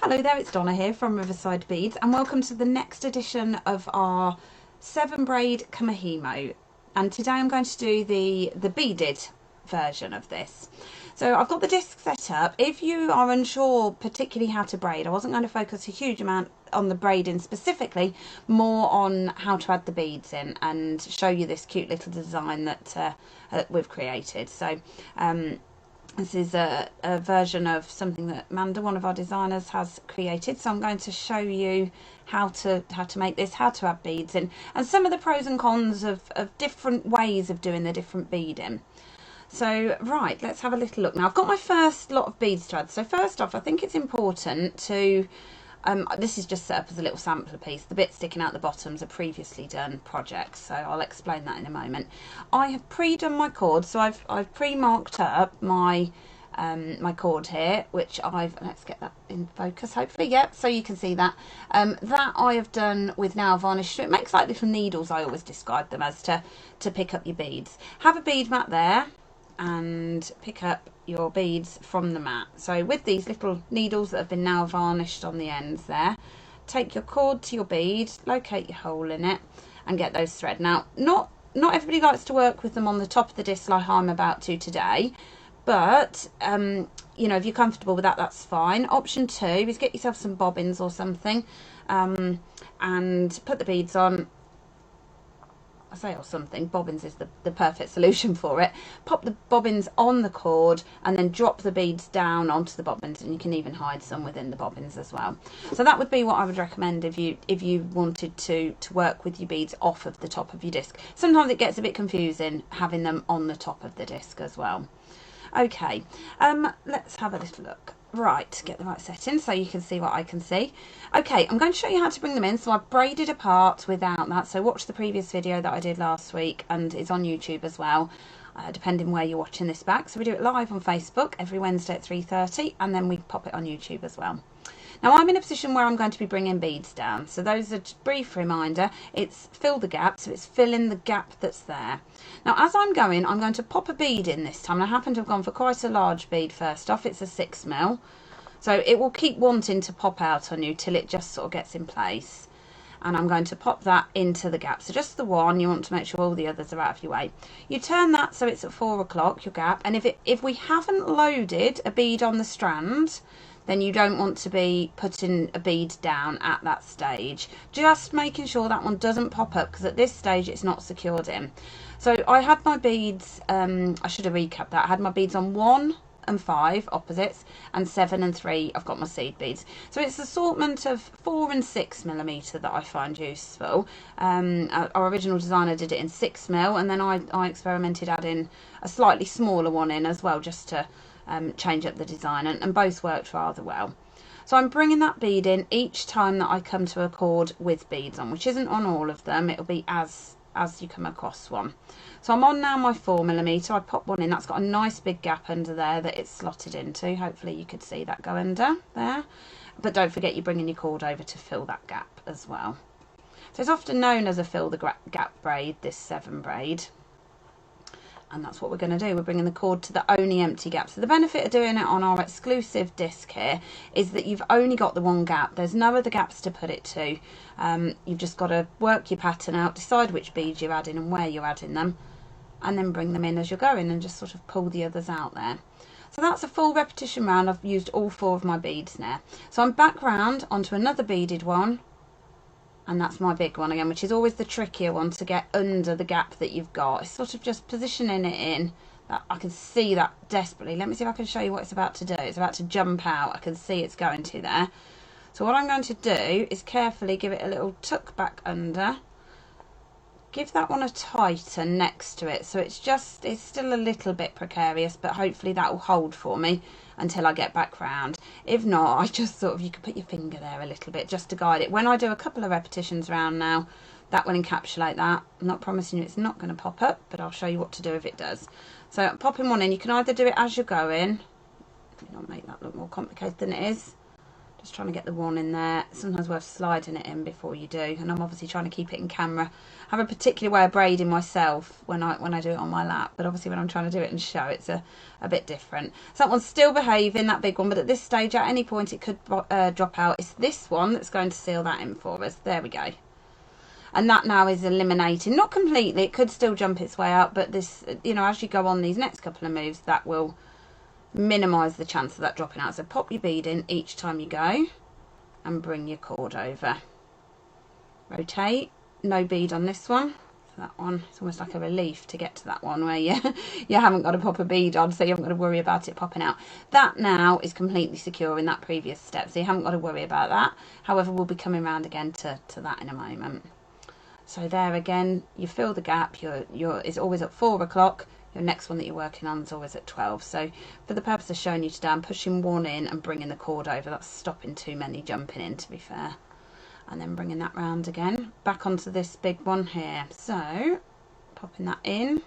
Hello there, it's Donna here from Riverside Beads, and welcome to the next edition of our 7 braid Kumihimo. And today I'm going to do the beaded version of this. So I've got the disc set up. If you are unsure particularly how to braid, I wasn't going to focus a huge amount on the braiding specifically, more on how to add the beads in and show you this cute little design that we've created. So this is a version of something that Amanda, one of our designers, has created. So I'm going to show you how to make this, how to add beads in, and some of the pros and cons of different ways of doing the different beading. So right, let's have a little look. Now I've got my first lot of beads to add. So first off, I think it's important to this is just set up as a little sampler piece. The bit sticking out the bottoms are previously done projects, so I'll explain that in a moment. I have pre-done my cord, so I've pre-marked up my my cord here, which let's get that in focus hopefully. Yep, so you can see that that I have done with nail varnish. So it makes like little needles, I always describe them as, to pick up your beads. Have a bead mat there and pick up your beads from the mat. So with these little needles that have been nail varnished on the ends there, take your cord to your bead, locate your hole in it and get those thread. Now not everybody likes to work with them on the top of the disc like I'm about to today, but you know, if you're comfortable with that, that's fine. Option 2 is get yourself some bobbins or something and put the beads on. I say or something, bobbins is the perfect solution for it. Pop the bobbins on the cord and then drop the beads down onto the bobbins, and you can even hide some within the bobbins as well. So that would be what I would recommend if you wanted to work with your beads off of the top of your disc. Sometimes it gets a bit confusing having them on the top of the disc as well. Okay, let's have a little look. Right, get the right setting so you can see what I can see. Okay, I'm going to show you how to bring them in. So I've braided apart without that. So watch the previous video that I did last week, and it's on YouTube as well, depending where you're watching this back. So we do it live on Facebook every Wednesday at 3:30, and then we pop it on YouTube as well. Now I'm in a position where I'm going to be bringing beads down. So those are a brief reminder. It's fill the gap, so it's filling the gap that's there. Now as I'm going to pop a bead in this time. And I happen to have gone for quite a large bead first off. It's a 6mm. So it will keep wanting to pop out on you till it just sort of gets in place. And I'm going to pop that into the gap. So just the one, you want to make sure all the others are out of your way. You turn that so it's at 4 o'clock, your gap. And if we haven't loaded a bead on the strand, then you don't want to be putting a bead down at that stage. Just making sure that one doesn't pop up, because at this stage it's not secured in. So I had my beads, I should have recapped that. I had my beads on 1 and 5 opposites, and 7 and 3 I've got my seed beads. So it's an assortment of 4 and 6mm that I find useful. Our original designer did it in 6mm, and then I experimented adding a slightly smaller one in as well, just to change up the design, and both worked rather well. So I'm bringing that bead in each time that I come to a cord with beads on, which isn't on all of them. It'll be as you come across one. So I'm on now my 4mm. I pop one in. That's got a nice big gap under there that it's slotted into. Hopefully you could see that go under there. But don't forget you're bringing your cord over to fill that gap as well. So it's often known as a fill the gap braid, this 7 braid. And that's what we're going to do. We're bringing the cord to the only empty gap. So the benefit of doing it on our exclusive disc here is that you've only got the one gap. There's no other gaps to put it to. You've just got to work your pattern out, decide which beads you're adding and where you're adding them, and then bring them in as you're going and just sort of pull the others out there. So that's a full repetition round. I've used all 4 of my beads now. So I'm back round onto another beaded one. And that's my big one again, which is always the trickier one to get under the gap that you've got. It's sort of just positioning it in. That I can see that desperately. Let me see if I can show you what it's about to do. It's about to jump out. I can see it's going to there. So what I'm going to do is carefully give it a little tuck back under. Give that one a tighten next to it. So it's still a little bit precarious, but hopefully that will hold for me until I get back round. If not, I just sort of, you could put your finger there a little bit just to guide it. When I do a couple of repetitions round now, that will encapsulate that. I'm not promising you it's not going to pop up, but I'll show you what to do if it does. So popping one in, you can either do it as you're going. Let me not make that look more complicated than it is. Just trying to get the one in there. Sometimes worth sliding it in before you do. And I'm obviously trying to keep it in camera. I have a particular way of braiding myself when I do it on my lap. But obviously when I'm trying to do it and show, it's a bit different. So that one's still behaving, that big one. But at this stage, at any point, it could drop out. It's this one that's going to seal that in for us. There we go. And that now is eliminating. Not completely. It could still jump its way out. But this, you know, as you go on these next couple of moves, that will minimise the chance of that dropping out. So pop your bead in each time you go and bring your cord over. Rotate, no bead on this one. So that one, it's almost like a relief to get to that one where you haven't got to pop a bead on, so you haven't got to worry about it popping out. That now is completely secure in that previous step, so you haven't got to worry about that. However, we'll be coming round again to that in a moment. So there again, you fill the gap, it's always at 4 o'clock. Your next one that you're working on is always at 12. So for the purpose of showing you today, I'm pushing one in and bringing the cord over. That's stopping too many jumping in, to be fair. And then bringing that round again. Back onto this big one here. So popping that in,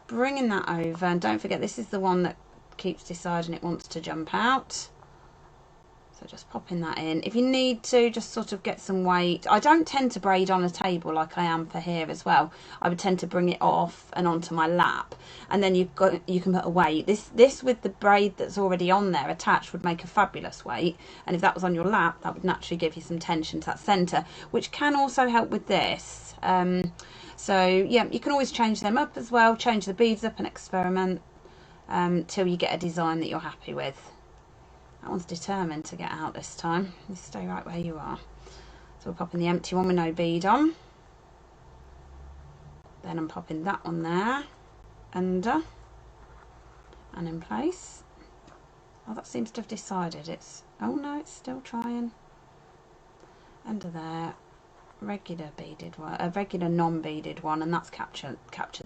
bringing that over. And don't forget, this is the one that keeps deciding it wants to jump out. So just popping that in. If you need to, just sort of get some weight. I don't tend to braid on a table like I am for here as well. I would tend to bring it off and onto my lap. And then you can put a weight. This with the braid that's already on there attached would make a fabulous weight. And if that was on your lap, that would naturally give you some tension to that centre, which can also help with this. So yeah, you can always change them up as well. Change the beads up and experiment till you get a design that you're happy with. That one's determined to get out this time. You stay right where you are. So we're popping the empty one with no bead on. Then I'm popping that one there, under, and in place. Oh, that seems to have decided it's... Oh no, it's still trying. Under there, regular beaded one, a regular non-beaded one, and that's captured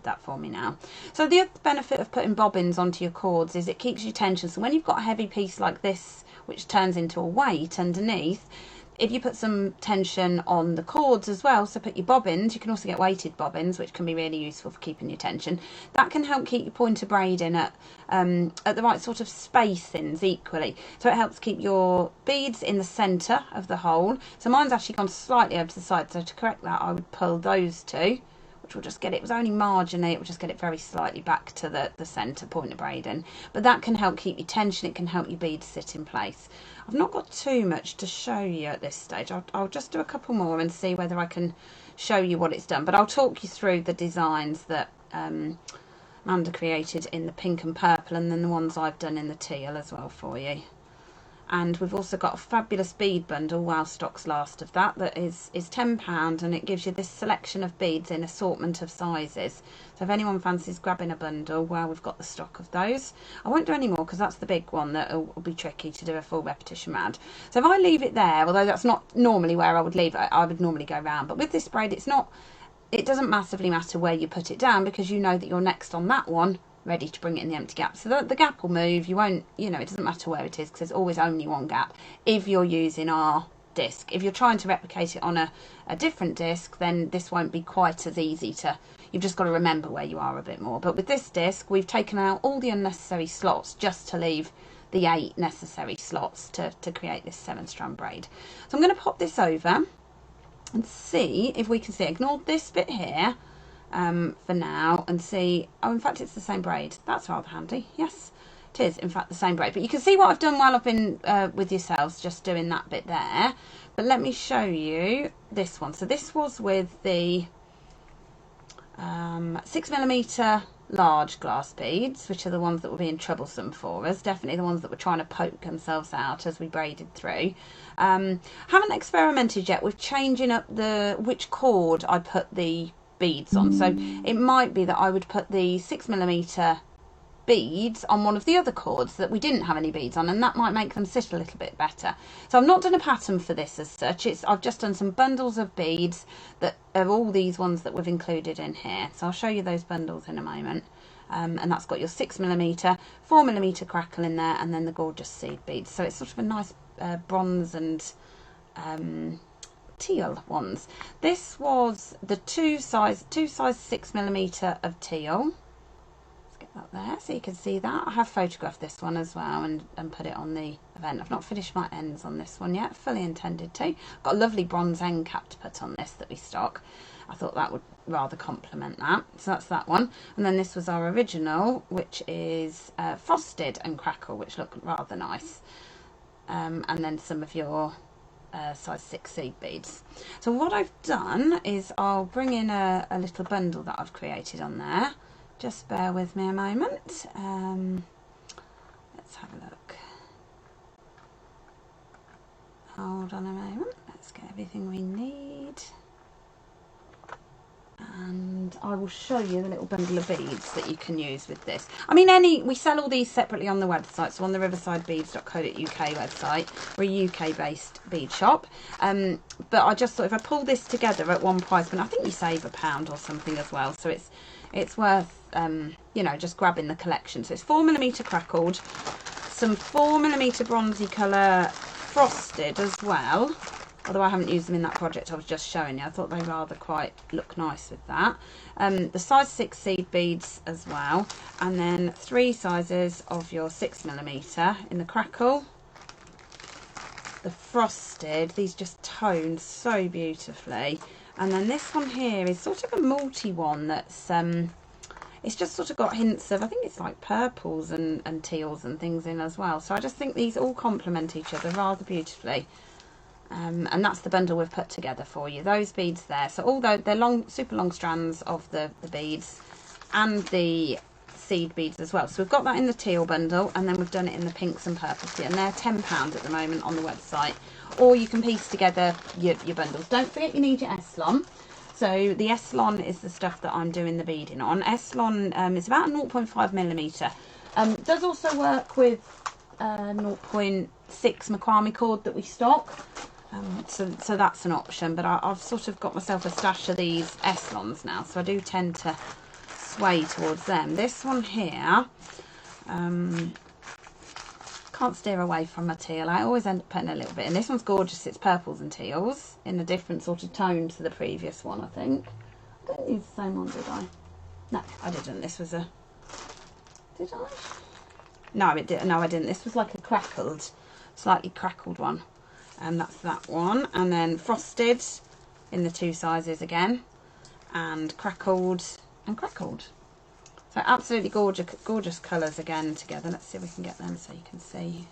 that for me now. So the other benefit of putting bobbins onto your cords is it keeps you tension. So when you've got a heavy piece like this, which turns into a weight underneath, if you put some tension on the cords as well, so put your bobbins, you can also get weighted bobbins, which can be really useful for keeping your tension. That can help keep your pointer braid in at the right sort of spacings equally. So it helps keep your beads in the centre of the hole. So mine's actually gone slightly over to the side, so to correct that I would pull those two, which will just get it was only marginally, it will just get it very slightly back to the centre pointer braiding. But that can help keep your tension, it can help your beads sit in place. I've not got too much to show you at this stage. I'll just do a couple more and see whether I can show you what it's done. But I'll talk you through the designs that Amanda created in the pink and purple, and then the ones I've done in the teal as well for you. And we've also got a fabulous bead bundle while stocks last of that is £10, and it gives you this selection of beads in assortment of sizes. So if anyone fancies grabbing a bundle, well, we've got the stock of those. I won't do any more because that's the big one that will be tricky to do a full repetition round. So if I leave it there, although that's not normally where I would leave it, I would normally go round. But with this braid, it doesn't massively matter where you put it down, because you know that you're next on that one, ready to bring it in the empty gap. So the gap will move. You won't, it doesn't matter where it is, because there's always only one gap if you're using our disc. If you're trying to replicate it on a different disc, then this won't be quite as easy to... You've just got to remember where you are a bit more. But with this disc, we've taken out all the unnecessary slots just to leave the 8 necessary slots to create this 7-strand braid. So I'm going to pop this over and see if we can see. Ignore this bit here for now and see. Oh, in fact, it's the same braid. That's rather handy. Yes, it is in fact the same braid. But you can see what I've done while I've been with yourselves, just doing that bit there. But let me show you this one. So this was with the 6mm large glass beads, which are the ones that were being troublesome for us. Definitely the ones that were trying to poke themselves out as we braided through. Haven't experimented yet with changing up which cord I put the beads on. So it might be that I would put the 6mm beads on one of the other cords that we didn't have any beads on, and that might make them sit a little bit better. So I've not done a pattern for this as such. I've just done some bundles of beads that are all these ones that we've included in here. So I'll show you those bundles in a moment. And that's got your 6mm, 4mm crackle in there, and then the gorgeous seed beads. So it's sort of a nice bronze and teal ones. This was the two size 6mm of teal. up there, so you can see that. I have photographed this one as well and put it on the event. I've not finished my ends on this one yet, fully intended to. Got a lovely bronze end cap to put on this that we stock. I thought that would rather complement that. So that's that one. And then this was our original, which is frosted and crackle, which look rather nice. And then some of your size 6 seed beads. So what I've done is I'll bring in a little bundle that I've created on there. Just bear with me a moment. Let's have a look. Hold on a moment. Let's get everything we need. And I will show you the little bundle of beads that you can use with this. I mean, we sell all these separately on the website, so on the riversidebeads.co.uk website. We're a UK-based bead shop. But I just thought if I pull this together at one price, but I think you save £1 or something as well. So it's worth, you know, just grabbing the collection. So it's 4mm crackled, some 4mm bronzy colour frosted as well. Although I haven't used them in that project I was just showing you. I thought they rather quite look nice with that. The size 6 seed beads as well. And then 3 sizes of your 6mm in the crackle. The frosted, these just tone so beautifully. And then this one here is sort of a multi one that's, it's just sort of got hints of, I think it's like purples and teals and things in as well. So I just think these all complement each other rather beautifully. And that's the bundle we've put together for you. Those beads there. So although they're long, super long strands of the beads and the seed beads as well. So we've got that in the teal bundle, and then we've done it in the pinks and purples, and they're £10 at the moment on the website. Or you can piece together your bundles. Don't forget you need your Eslon. So the Eslon is the stuff that I'm doing the beading on. Eslon is about 0.5mm. Does also work with 0.6 macrame cord that we stock. So that's an option, but I've sort of got myself a stash of these Eslons now, so I do tend to sway towards them. This one here, can't steer away from my teal. I always end up putting a little bit, and this one's gorgeous. It's purples and teals in a different sort of tone to the previous one, I think. I didn't use the same one, did I? No, I didn't. This was a... Did I? No, it didn't. No, I didn't. This was like a crackled, slightly crackled one. And that's that one. And then frosted in the 2 sizes again. And crackled and crackled. So absolutely gorgeous colours again together. Let's see if we can get them so you can see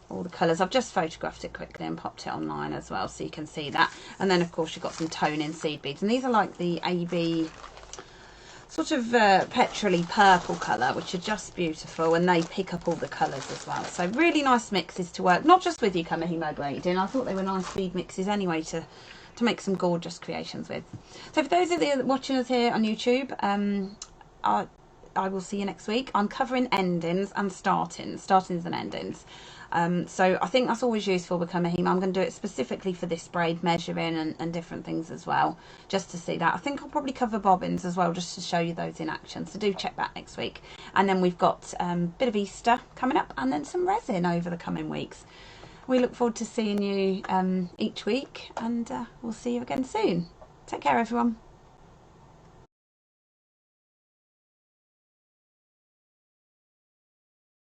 all the colours. I've just photographed it quickly and popped it online as well so you can see that. And then of course you've got some tone in seed beads. And these are like the AB sort of petrol-y purple colour, which are just beautiful, and they pick up all the colours as well. So really nice mixes to work, not just with your Kumihimo braiding. I thought they were nice bead mixes anyway to make some gorgeous creations with. So for those of you watching us here on YouTube, I will see you next week. I'm covering endings and startings and endings. So I think that's always useful with Kumihimo. I'm going to do it specifically for this braid, measuring and different things as well, just to see that. I think I'll probably cover bobbins as well, just to show you those in action. So do check that next week. And then we've got a bit of Easter coming up, and then some resin over the coming weeks. We look forward to seeing you each week, and we'll see you again soon. Take care, everyone.